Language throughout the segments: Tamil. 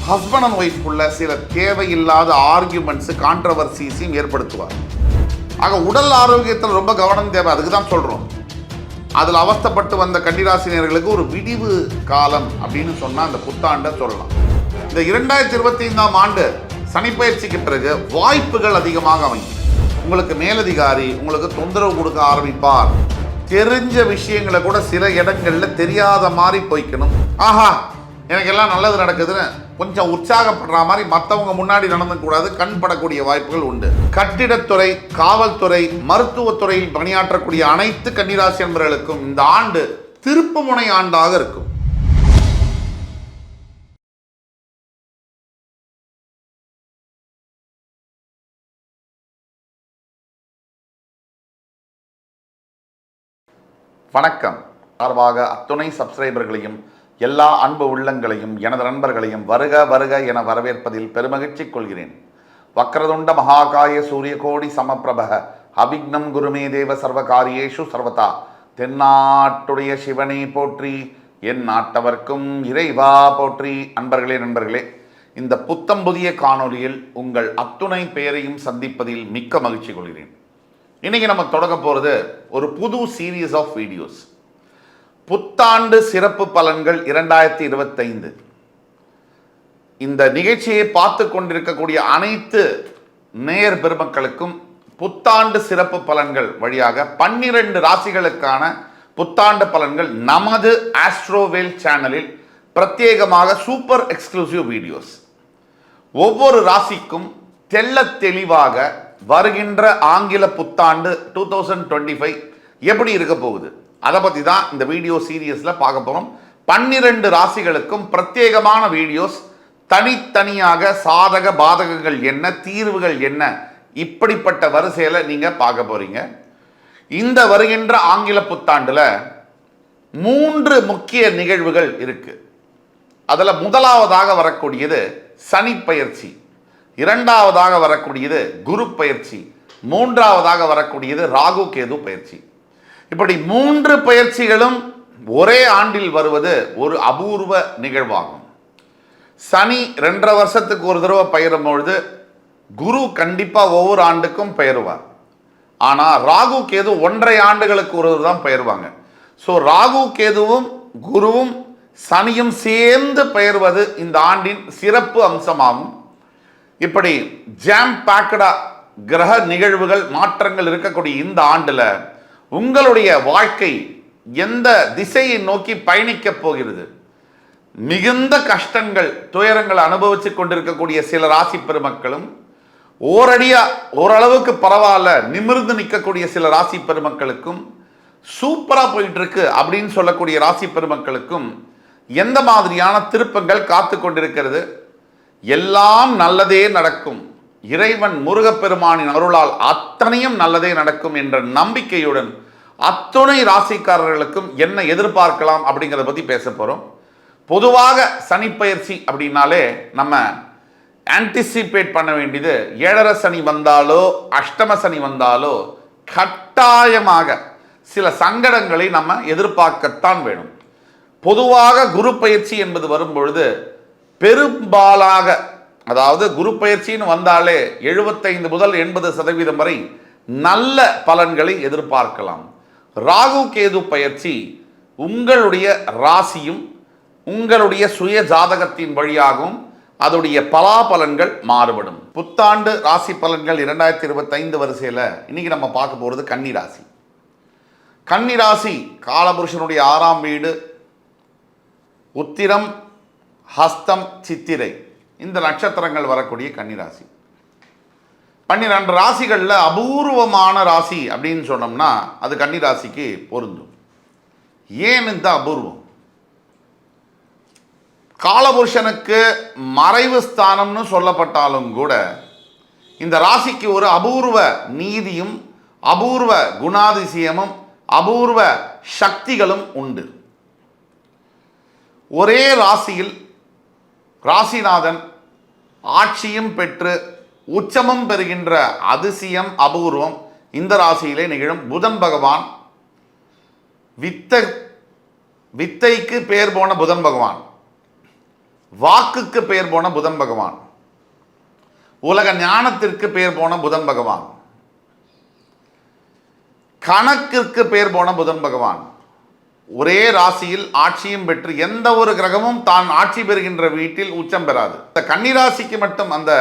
ஹஸ்பண்ட் அண்ட் ஒய்ஃப்குள்ள சில தேவையில்லாத ஆர்கியூமெண்ட்ஸு கான்ட்ரவர்சிஸையும் ஏற்படுத்துவார். ஆக உடல் ஆரோக்கியத்தில் ரொம்ப கவனம் தேவை. அதுக்கு தான் சொல்கிறோம். அதில் அவஸ்தைப்பட்டு வந்த கன்னிராசினியர்களுக்கு ஒரு விடிவு காலம் அப்படின்னு சொன்னால் அந்த புத்தாண்டை சொல்லலாம். இந்த 2025ஆம் ஆண்டு சனிப்பெயர்ச்சிக்கு பிறகு வாய்ப்புகள் அதிகமாக அமையும். உங்களுக்கு மேலதிகாரி உங்களுக்கு தொந்தரவு கொடுக்க ஆரம்பிப்பார். தெரிஞ்ச விஷயங்களை கூட சில இடங்களில் தெரியாத மாதிரி போய்க்கணும். ஆஹா, எனக்கு எல்லாம் நல்லது நடக்குதுன்னு கொஞ்சம் உற்சாகப்படுற மாதிரி மற்றவங்க முன்னாடி நடந்துக்கூடாது. கண் படக்கூடிய வாய்ப்புகள் உண்டு. கட்டிடத்துறை, காவல்துறை, மருத்துவத்துறையில் பணியாற்றக்கூடிய அனைத்து கன்னிராசி என்பவர்களுக்கும் இந்த ஆண்டு திருப்புமுனை ஆண்டாக இருக்கும். வணக்கம். சார்பாக அத்துணை சப்ஸ்கிரைபர்களையும் எல்லா அன்பு உள்ளங்களையும் எனது நண்பர்களையும் வருக வருக என வரவேற்பதில் பெருமகிழ்ச்சி கொள்கிறேன். வக்ரதுண்ட மகாகாய சூரியகோடி சமப்பிரபக அபிக்னம் குருமே தேவ சர்வகாரியேஷு சர்வதா. தென்னாட்டுடைய சிவனை போற்றி, என் நாட்டவர்க்கும் இறைவா போற்றி. நண்பர்களே, இந்த புத்தம் புதிய காணொலியில் உங்கள் அத்துணை பெயரையும் சந்திப்பதில் மிக்க மகிழ்ச்சி கொள்கிறேன். இன்னைக்கு நம்ம தொடங்க போகிறது ஒரு புது சீரீஸ் ஆஃப் வீடியோஸ். புத்தாண்டு சிறப்பு பலன்கள் 2025. இந்த நிகழ்ச்சியை பார்த்து கொண்டிருக்கக்கூடிய அனைத்து நேயர் பெருமக்களுக்கும் புத்தாண்டு சிறப்பு பலன்கள் வழியாக 12 ராசிகளுக்கான புத்தாண்டு பலன்கள் நமது ஆஸ்ட்ரோவேல் சேனலில் பிரத்யேகமாக சூப்பர் எக்ஸ்க்ளூசிவ் வீடியோஸ். ஒவ்வொரு ராசிக்கும் தெள்ள தெளிவாக வருகின்ற ஆங்கில புத்தாண்டு 2025 எப்படி இருக்க போகுது அதை பற்றி தான் இந்த வீடியோ சீரியஸில் பார்க்க போகிறோம். 12 ராசிகளுக்கும் பிரத்யேகமான வீடியோஸ், தனித்தனியாக சாதக பாதகங்கள் என்ன, தீர்வுகள் என்ன, இப்படிப்பட்ட வரிசையில் நீங்கள் பார்க்க போகிறீங்க. இந்த வருகின்ற ஆங்கில புத்தாண்டில் 3 முக்கிய நிகழ்வுகள் இருக்குது. அதில் முதலாவதாக வரக்கூடியது சனி பயிற்சி, இரண்டாவதாக வரக்கூடியது குரு பயிற்சி, மூன்றாவதாக வரக்கூடியது ராகு கேது பயிற்சி. இப்படி 3 பயிற்சிகளும் ஒரே ஆண்டில் வருவது ஒரு அபூர்வ நிகழ்வாகும். சனி 2.5 வருஷத்துக்கு ஒரு தடவை பயிரும் பொழுது குரு கண்டிப்பாக ஒவ்வொரு ஆண்டுக்கும் பயிறுவார். ஆனால் ராகு கேது 1.5 ஆண்டுகளுக்கு ஒரு தான் பயிர்வாங்க. ஸோ ராகு கேதுவும் குருவும் சனியும் சேர்ந்து பயிர்வது இந்த ஆண்டின் சிறப்பு அம்சமாகும். இப்படி ஜாம் பேக்கடா கிரக நிகழ்வுகள் மாற்றங்கள் இருக்கக்கூடிய இந்த ஆண்டில் உங்களுடைய வாழ்க்கை எந்த திசையை நோக்கி பயணிக்கப் போகிறது? மிகுந்த கஷ்டங்கள், துயரங்கள் அனுபவிச்சு கொண்டிருக்கக்கூடிய சில ராசி பெருமக்களும், ஓரளவுக்கு பரவாயில்ல நிமிர்ந்து நிற்கக்கூடிய சில ராசி பெருமக்களுக்கும், சூப்பராக போயிட்டு இருக்கு அப்படின்னு சொல்லக்கூடிய ராசி பெருமக்களுக்கும் எந்த மாதிரியான திருப்பங்கள் காத்து கொண்டிருக்கிறது? எல்லாம் நல்லதே நடக்கும், இறைவன் முருகப்பெருமானின் அருளால் அத்தனையும் நல்லதே நடக்கும் என்ற நம்பிக்கையுடன் அத்துணை ராசிக்காரர்களுக்கும் என்ன எதிர்பார்க்கலாம் அப்படிங்கிறத பற்றி பேச போகிறோம். பொதுவாக சனிப்பெயர்ச்சி அப்படின்னாலே நம்ம ஆன்டிசிபேட் பண்ண வேண்டியது 7.5 சனி வந்தாலோ அஷ்டம சனி வந்தாலோ கட்டாயமாக சில சங்கடங்களை நம்ம எதிர்பார்க்கத்தான் வேணும். பொதுவாக குரு பயிற்சி என்பது வரும்பொழுது பெரும்பாலாக, அதாவது குரு பயிற்சின்னு வந்தாலே 75 முதல் 80% வரை நல்ல பலன்களை எதிர்பார்க்கலாம். ராகு கேது பயிற்சி உங்களுடைய ராசியும் உங்களுடைய சுய ஜாதகத்தின் வழியாகவும் அதோடைய பலாபலன்கள் மாறுபடும். புத்தாண்டு ராசி பலன்கள் 2025 வரிசையில் இன்னைக்கு நம்ம பார்க்க போகிறது கன்னிராசி. கன்னிராசி காலபுருஷனுடைய 6ஆம் வீடு, உத்திரம், ஹஸ்தம், சித்திரை இந்த நட்சத்திரங்கள் வரக்கூடிய கன்னிராசி. 12 ராசிகளில் அபூர்வமான ராசி அப்படின்னு சொன்னோம்னா அது கன்னிராசிக்கு பொருந்தும். ஏன் இந்த அபூர்வம்? காலபுருஷனுக்கு மறைவு ஸ்தானம்னு சொல்லப்பட்டாலும் கூட இந்த ராசிக்கு ஒரு அபூர்வ நீதியும் அபூர்வ குணாதிசயமும் அபூர்வ சக்திகளும் உண்டு. ஒரே ராசியில் ராசிநாதன் ஆட்சியும் பெற்று உச்சமும் பெறுகின்ற அதிசயம் அபூர்வம் இந்த ராசியிலே நிகழும். புதன் பகவான் வித்தைக்கு பேர் போன புதன் பகவான் வாக்குக்கு பெயர் போன புதன் பகவான், உலக ஞானத்திற்கு பெயர் போன புதன் பகவான், கணக்கிற்கு பெயர் போன புதன் பகவான் ஒரே ராசியில் ஆட்சியும் பெற்று எந்த ஒரு கிரகமும் தான் ஆட்சி பெறுகின்ற வீட்டில் உச்சம் பெறாது. இந்த கன்னி ராசிக்கு மட்டும் அந்த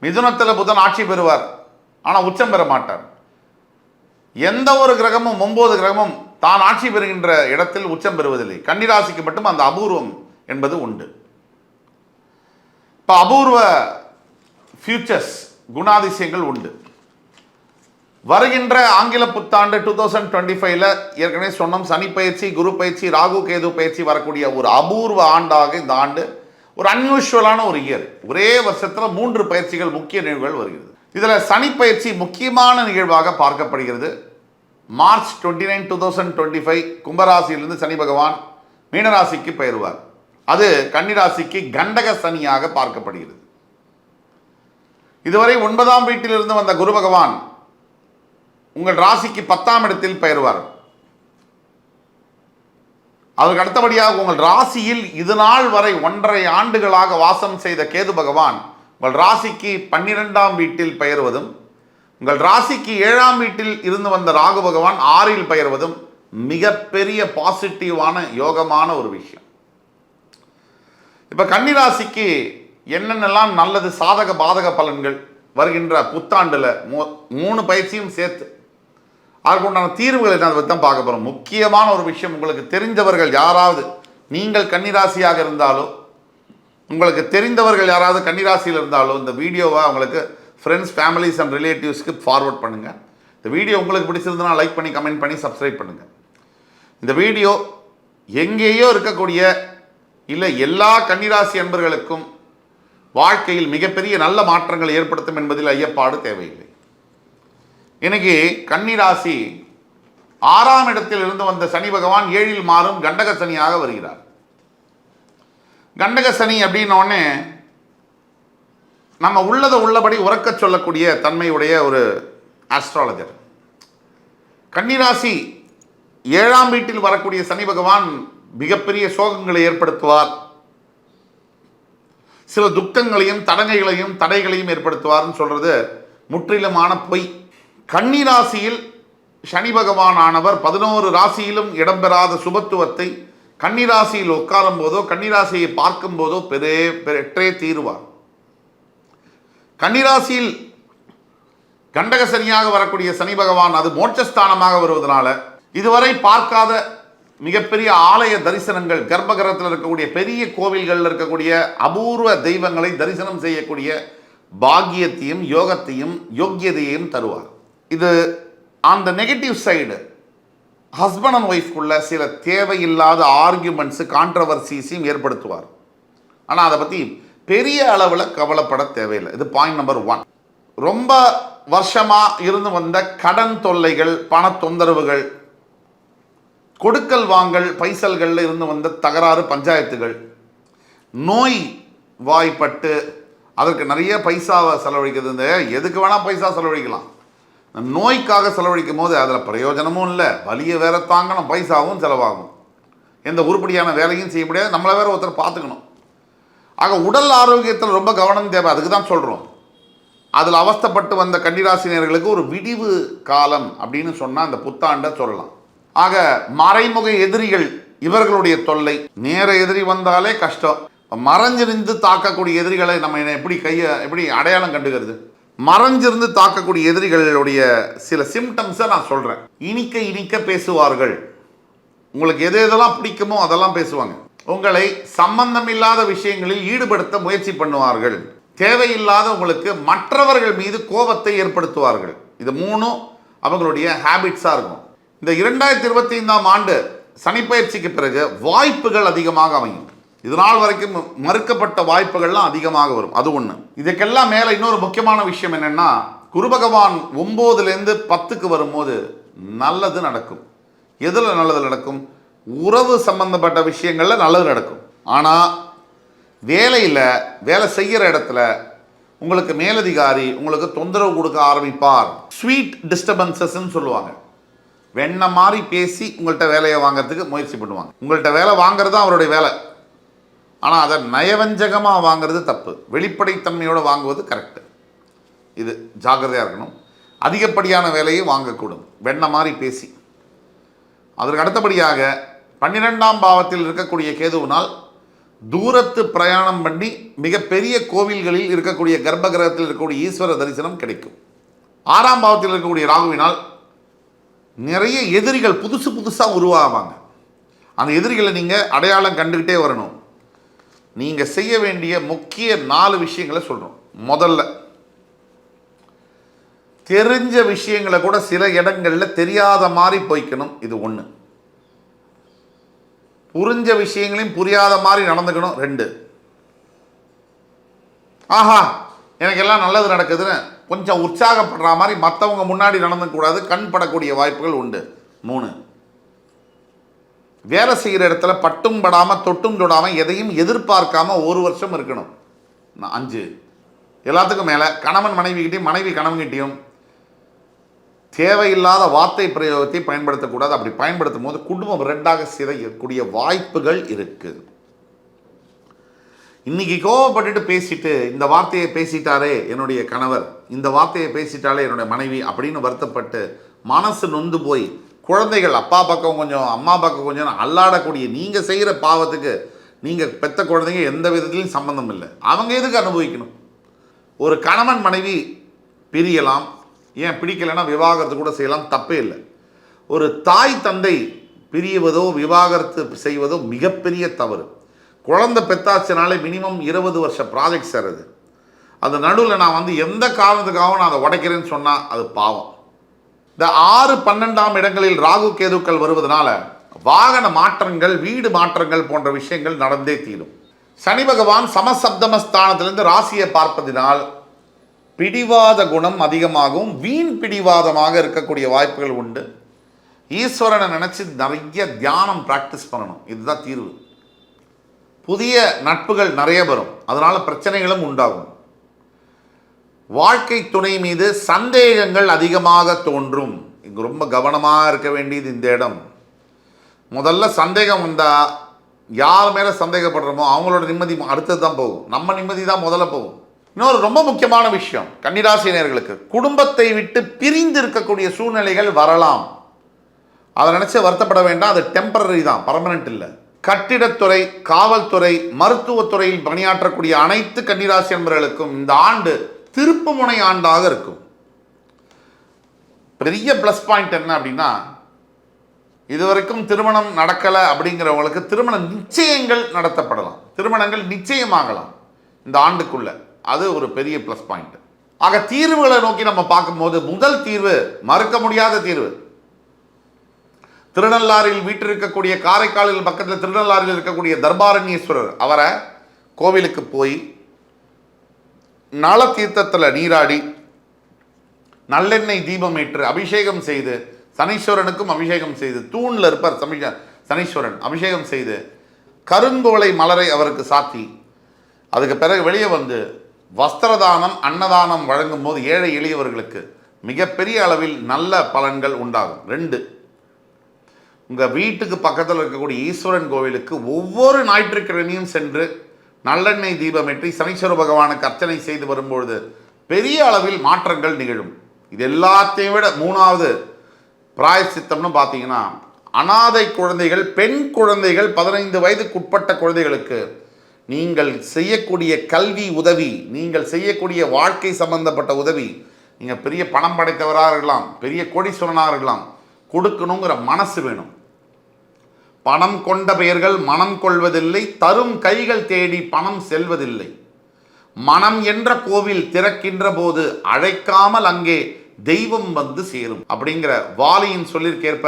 மிதுனத்தில் புதன் ஆட்சி பெறுவார், ஆனால் உச்சம் பெற மாட்டார். எந்த ஒரு கிரகமும் 9 கிரகமும் தான் ஆட்சி பெறுகின்ற இடத்தில் உச்சம் பெறுவதில்லை. கன்னி ராசிக்கு மட்டும் அந்த அபூர்வம் என்பது உண்டு. இப்போ அபூர்வ ஃபியூச்சர்ஸ் குணாதிசயங்கள் உண்டு. வருகின்ற ஆங்கில புத்தாண்டு 2025 ஏற்கனவே சொன்னோம், சனி பயிற்சி, குரு பயிற்சி, ராகு கேது பயிற்சி வரக்கூடிய ஒரு அபூர்வ ஆண்டாக இந்த ஆண்டு ஒரு அன்யூஷுவலான ஒரு இயர். ஒரே வருஷத்தில் 3 பயிற்சிகள், முக்கிய நிகழ்வுகள் வருகிறது. இதில் சனி பயிற்சி முக்கியமான நிகழ்வாக பார்க்கப்படுகிறது. மார்ச் 29, 2025 கும்பராசியிலிருந்து சனி பகவான் மீனராசிக்கு பெயர்வார். அது கன்னிராசிக்கு கண்டக சனியாக பார்க்கப்படுகிறது. இதுவரை 9ஆம் வீட்டிலிருந்து வந்த குரு பகவான் உங்கள் ராசிக்கு 10ஆம் இடத்தில் பெயர்வார். அதற்கு அடுத்தபடியாக உங்கள் ராசியில் இது நாள் வரை 1.5 ஆண்டுகளாக வாசம் செய்த கேது பகவான் உங்கள் ராசிக்கு 12ஆம் வீட்டில் பெயர்வதும், உங்கள் ராசிக்கு 7ஆம் வீட்டில் இருந்து வந்த ராகு பகவான் 6இல் பெயர்வதும் மிகப்பெரிய பாசிட்டிவான யோகமான ஒரு விஷயம். இப்போ கன்னிராசிக்கு என்னென்னலாம் நல்லது சாதக பாதக பலன்கள் வருகின்ற புத்தாண்டில் 3 பயிற்சியும் சேர்த்து அதுக்குண்டான தீர்வுகளை அதை பற்றி தான் பார்க்க போகிறோம். முக்கியமான ஒரு விஷயம், உங்களுக்கு தெரிந்தவர்கள் யாராவது, நீங்கள் கன்னிராசியாக இருந்தாலோ உங்களுக்கு தெரிந்தவர்கள் யாராவது கன்னிராசியில் இருந்தாலோ இந்த வீடியோவை அவங்களுக்கு ஃப்ரெண்ட்ஸ், ஃபேமிலிஸ் அண்ட் ரிலேட்டிவ்ஸ்க்கு ஃபார்வர்ட் பண்ணுங்கள். இந்த வீடியோ உங்களுக்கு பிடிச்சிருந்தனா லைக் பண்ணி, கமெண்ட் பண்ணி, சப்ஸ்கிரைப் பண்ணுங்கள். இந்த வீடியோ எங்கேயோ இருக்கக்கூடிய இல்லை எல்லா கன்னிராசி அன்பர்களுக்கும் வாழ்க்கையில் மிகப்பெரிய நல்ல மாற்றங்கள் ஏற்படுத்தும் என்பதில் ஐயப்பாடு தேவையில்லை. இன்னைக்கு கன்னிராசி 6ஆம் இடத்தில் இருந்து வந்த சனி பகவான் 7இல் மாறும் கண்டக சனியாக வருகிறார். கண்டக சனி அப்படின்னோடனே நம்ம உள்ளதை உள்ளபடி உறக்க சொல்லக்கூடிய தன்மையுடைய ஒரு ஆஸ்ட்ராலஜர். கன்னிராசி 7ஆம் வீட்டில் வரக்கூடிய சனி பகவான் மிகப்பெரிய சோகங்களை ஏற்படுத்துவார், சில துக்கங்களையும் தடைகளையும் ஏற்படுத்துவார்னு சொல்றது முற்றிலுமான பொய். கன்னிராசியில் சனி பகவான் ஆனவர் 11 ராசியிலும் இடம்பெறாத சுபத்துவத்தை கன்னிராசியில் உட்காரும் போதோ கன்னிராசியை பார்க்கும் போதோ பெற்றே தீருவார். கன்னிராசியில் கண்டக சனியாக வரக்கூடிய சனி பகவான் அது மோட்சஸ்தானமாக வருவதனால இதுவரை பார்க்காத மிகப்பெரிய ஆலய தரிசனங்கள், கர்ப்பகிரகத்தில் இருக்கக்கூடிய பெரிய கோவில்களில் இருக்கக்கூடிய அபூர்வ தெய்வங்களை தரிசனம் செய்யக்கூடிய பாக்கியத்தையும் யோக்கியதையும் தருவார். இது அந்த நெகட்டிவ் சைடு ஹஸ்பண்ட் அண்ட் ஒய்ஃப்குள்ள சில தேவையில்லாத ஆர்கியூமெண்ட்ஸு, கான்ட்ரவர்சிஸையும் ஏற்படுத்துவார். ஆனால் அதை பற்றி பெரிய அளவில் கவலைப்பட தேவையில்லை. இது பாயிண்ட் நம்பர் 1. ரொம்ப வருஷமாக இருந்து வந்த கடன் தொல்லைகள், பண தொந்தரவுகள், கொடுக்கல் வாங்கல் பைசல்களில் இருந்து வந்த தகராறு, பஞ்சாயத்துகள், நோய் வாய்ப்பட்டு அதற்கு நிறைய பைசாவை செலவழிக்கிறது. இந்த எதுக்கு வேணால் பைசா செலவழிக்கலாம், நோய்க்காக செலவழிக்கும் போது அதில் பிரயோஜனமும் இல்லை, வலியை வேற தாங்கணும், பைசாவும் செலவாகும், எந்த உருப்படியான வேலையும் செய்ய முடியாது, நம்மளை வேற ஒருத்தர் பார்த்துக்கணும். ஆக உடல் ஆரோக்கியத்தில் ரொம்ப கவனம் தேவை. அதுக்கு தான் சொல்கிறோம். அதில் அவஸ்தைப்பட்டு வந்த கன்னிராசினியர்களுக்கு ஒரு விடிவு காலம் அப்படின்னு சொன்னால் அந்த புத்தாண்டை சொல்லலாம். ஆக மறைமுக எதிரிகள் இவர்களுடைய தொல்லை, நேர எதிரி வந்தாலே கஷ்டம். மறைஞ்சிருந்து தாக்கக்கூடிய எதிரிகளை நம்ம எப்படி அடையாளம் கண்டுகிறது? மறைஞ்சிருந்து தாக்கக்கூடிய எதிரிகளுடைய சில சிம்டம்ஸை நான் சொல்கிறேன். இனிக்க பேசுவார்கள், உங்களுக்கு எதெல்லாம் பிடிக்குமோ அதெல்லாம் பேசுவாங்க. உங்களை சம்பந்தமில்லாத விஷயங்களில் ஈடுபடுத்த முயற்சி பண்ணுவார்கள். தேவையில்லாத உங்களுக்கு மற்றவர்கள் மீது கோபத்தை ஏற்படுத்துவார்கள். இது 3 அவங்களுடைய ஹேபிட்ஸாக இருக்கும். இந்த 2025ஆம் ஆண்டு சனிப்பயிற்சிக்கு பிறகு வாய்ப்புகள் அதிகமாக அமையும். இதனால் வரைக்கும் மறுக்கப்பட்ட வாய்ப்புகள்லாம் அதிகமாக வரும். அது ஒன்று. இதுக்கெல்லாம் மேலே இன்னொரு முக்கியமான விஷயம் என்னென்னா, குரு பகவான் 9லேருந்து 10க்கு வரும்போது நல்லது நடக்கும். எதில் நல்லது நடக்கும்? உறவு சம்பந்தப்பட்ட விஷயங்களில் நல்லது நடக்கும். ஆனால் வேலை செய்கிற இடத்துல உங்களுக்கு மேலதிகாரி உங்களுக்கு தொந்தரவு கொடுக்க ஆரம்பிப்பார். ஸ்வீட் டிஸ்டர்பன்சஸ்ன்னு சொல்லுவாங்க. வெண்ண மாதிரி பேசி உங்கள்கிட்ட வேலையை வாங்கிறதுக்கு முயற்சி பண்ணுவாங்க. உங்கள்கிட்ட வேலை வாங்கிறது தான் அவருடைய வேலை. ஆனால் அதை நயவஞ்சகமாக வாங்குறது தப்பு. வெளிப்படைத்தன்மையோடு வாங்குவது கரெக்டு. இது ஜாக்கிரதையாக இருக்கணும். அதிகப்படியான வேலையை வாங்கக்கூடும், வெண்ண மாதிரி பேசி. அதற்கு அடுத்தபடியாக 12ஆம் பாவத்தில் இருக்கக்கூடிய கேதுவினால் தூரத்து பிரயாணம் பண்ணி மிகப்பெரிய கோவில்களில் இருக்கக்கூடிய கர்ப்ப கிரகத்தில் இருக்கக்கூடிய ஈஸ்வர தரிசனம் கிடைக்கும். 6ஆம் பாவத்தில் இருக்கக்கூடிய ராகுவினால் நிறைய எதிரிகள் புதுசாக உருவாவாங்க. அந்த எதிரிகளை நீங்கள் அடையாளம் கண்டுக்கிட்டே வரணும். நீங்கள் செய்ய வேண்டிய முக்கிய 4 விஷயங்களை சொல்கிறோம். முதல்ல, தெரிஞ்ச விஷயங்களை கூட சில இடங்களில் தெரியாத மாதிரி போய்க்கணும். இது 1. புரிஞ்ச விஷயங்களையும் புரியாத மாதிரி நடந்துக்கணும். 2, ஆஹா எனக்கு எல்லாம் நல்லது நடக்குதுன்னு கொஞ்சம் உற்சாகப்படுற மாதிரி மற்றவங்க முன்னாடி நடந்துக்கூடாது, கண் படக்கூடிய வாய்ப்புகள் உண்டு. 3, வேலை செய்கிற இடத்துல பட்டும் படாமல் தொட்டும் தொடாமல் எதையும் எதிர்பார்க்காம 1 வருஷம் இருக்கணும். 5, எல்லாத்துக்கும் மேலே கணவன் மனைவிகிட்டையும் மனைவி கணவன்கிட்டையும் தேவையில்லாத வார்த்தை பிரயோகத்தை பயன்படுத்தக்கூடாது. அப்படி பயன்படுத்தும் போது குடும்பம் 2ஆக சிதையக்கூடிய வாய்ப்புகள் இருக்குது. இன்னைக்கு கோவப்பட்டுட்டு பேசிட்டு இந்த வார்த்தையை பேசிட்டாரே என்னுடைய கணவர், இந்த வார்த்தையை பேசிட்டாலே என்னுடைய மனைவி அப்படின்னு வருத்தப்பட்டு மனசு நொந்து போய் குழந்தைகள் அப்பா பக்கம் கொஞ்சம் அம்மா பக்கம் கொஞ்சம் அல்லாடக்கூடிய நீங்கள் செய்கிற பாவத்துக்கு நீங்கள் பெற்ற குழந்தைங்க எந்த விதத்துலையும் சம்பந்தம் இல்லை. அவங்க எதுக்கு அனுபவிக்கணும்? ஒரு கணவன் மனைவி பிரியலாம், ஏன் பிடிக்கலைன்னா விவாகரத்து கூட செய்யலாம், தப்பே இல்லை. ஒரு தாய் தந்தை பிரிவதோ விவாகரத்து செய்வதோ மிகப்பெரிய தவறு. குழந்தை பெத்தாச்சினாலே மினிமம் 20 வருஷ ப்ராஜெக்ட் சேருது. அந்த நடுவில் நான் எந்த காரணத்துக்காகவும் நான் அதை உடைக்கிறேன்னு சொன்னால் அது பாவம். இந்த 6, 12ஆம் இடங்களில் ராகு கேதுக்கள் வருவதனால வாகன மாற்றங்கள், வீடு மாற்றங்கள் போன்ற விஷயங்கள் நடந்தே தீரும். சனி பகவான் சமசப்தமஸ்தானத்திலிருந்து ராசியை பார்ப்பதினால் பிடிவாத குணம் அதிகமாகவும் வீண் பிடிவாதமாக இருக்கக்கூடிய வாய்ப்புகள் உண்டு. ஈஸ்வரனை நினச்சி நிறைய தியானம் ப்ராக்டிஸ் பண்ணணும். இதுதான் தீர்வு. புதிய நட்புகள் நிறைய வரும், அதனால் பிரச்சனைகளும் உண்டாகும். வாழ்க்கை துணை மீது சந்தேகங்கள் அதிகமாக தோன்றும். இங்கே ரொம்ப கவனமாக இருக்க வேண்டியது இந்த இடம். முதல்ல சந்தேகம் வந்தால் யார் மேலே சந்தேகப்படுறோமோ அவங்களோட நிம்மதி அடுத்தது தான் போகும், நம்ம நிம்மதி தான் முதல்ல போகும். இன்னொரு ரொம்ப முக்கியமான விஷயம், கன்னிராசினியர்களுக்கு குடும்பத்தை விட்டு பிரிந்து இருக்கக்கூடிய சூழ்நிலைகள் வரலாம். அதை நினச்சி வருத்தப்பட வேண்டாம், அது டெம்பரரி தான், பர்மனெண்ட் இல்லை. கட்டிடத்துறை, காவல்துறை, மருத்துவத்துறையில் பணியாற்றக்கூடிய அனைத்து கன்னிராசி என்பவர்களுக்கும் இந்த ஆண்டு திருப்பு முனை ஆண்டாக இருக்கும். பெரிய ப்ளஸ் பாயிண்ட் என்ன அப்படின்னா, இதுவரைக்கும் திருமணம் நடக்கலை அப்படிங்கிறவங்களுக்கு திருமண நிச்சயங்கள் நடத்தப்படலாம், திருமணங்கள் நிச்சயமாகலாம் இந்த ஆண்டுக்குள்ள. அது ஒரு பெரிய ப்ளஸ் பாயிண்ட். ஆக தீர்வுகளை நோக்கி நம்ம பார்க்கும்போது முதல் தீர்வு மறுக்க முடியாத தீர்வு. திருநள்ளாறில் வீட்டிருக்கக்கூடிய, காரைக்காலில் பக்கத்தில் திருநள்ளாறில் இருக்கக்கூடிய தர்பாரண்யேஸ்வரர், அவரை கோவிலுக்கு போய் நல தீர்த்தத்தில் நீராடி நல்லெண்ணெய் தீபம் ஏற்று அபிஷேகம் செய்து, சனீஸ்வரனுக்கும் அபிஷேகம் செய்து, தூணில் இருப்பார் சனீஸ்வரன், அபிஷேகம் செய்து கருங்கோலை மலரை அவருக்கு சாத்தி, அதுக்கு பிறகு வெளியே வந்து வஸ்திரதானம், அன்னதானம் வழங்கும் போது ஏழை எளியவர்களுக்கு மிகப்பெரிய அளவில் நல்ல பலன்கள் உண்டாகும். 2, உங்கள் வீட்டுக்கு பக்கத்தில் இருக்கக்கூடிய ஈஸ்வரன் கோவிலுக்கு ஒவ்வொரு ஞாயிற்றுக்கிழமையும் சென்று நல்லெண்ணெய் தீபமேற்றி சனீஸ்வர பகவானுக்கு அர்ச்சனை செய்து வரும்பொழுது பெரிய அளவில் மாற்றங்கள் நிகழும். இது எல்லாத்தையும் விட 3வது பிராயச்சித்தம்னு பார்த்தீங்கன்னா, அனாதை குழந்தைகள், பெண் குழந்தைகள், 15 வயதுக்குட்பட்ட குழந்தைகளுக்கு நீங்கள் செய்யக்கூடிய கல்வி உதவி, நீங்கள் செய்யக்கூடிய வாழ்க்கை சம்பந்தப்பட்ட உதவி, நீங்கள் பெரிய பணம் படைத்தவராக இருக்கலாம், பெரிய கோடீஸ்வரனாக இருக்கலாம், கொடுக்கணுங்கிற மனசு வேணும். பணம் கொண்ட பெயர்கள் மனம் கொள்வதில்லை, தரும் கைகள் தேடி பணம் செல்வதில்லை. மனம் என்ற கோவில் திறக்கின்ற போது அழைக்காமல் அங்கே தெய்வம் வந்து சேரும் அப்படிங்கிற வாலியின் சொல்லிற்கேற்ப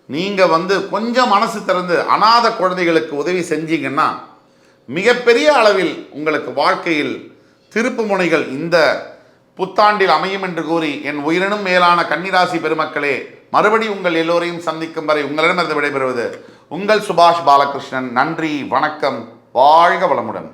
நீங்கள் கொஞ்சம் மனசு திறந்து அநாத குழந்தைகளுக்கு உதவி செஞ்சீங்கன்னா மிகப்பெரிய அளவில் உங்களுக்கு வாழ்க்கையில் திருப்பு முனைகள் இந்த புத்தாண்டில் அமையும் என்று கூறி, என் உயிரினும் மேலான கன்னிராசி பெருமக்களே, மறுபடி உங்கள் எல்லோரையும் சந்திக்கும் வரை உங்களிடமிருந்து விடைபெறுவது உங்கள் சுபாஷ் பாலகிருஷ்ணன். நன்றி, வணக்கம், வாழ்க வளமுடன்.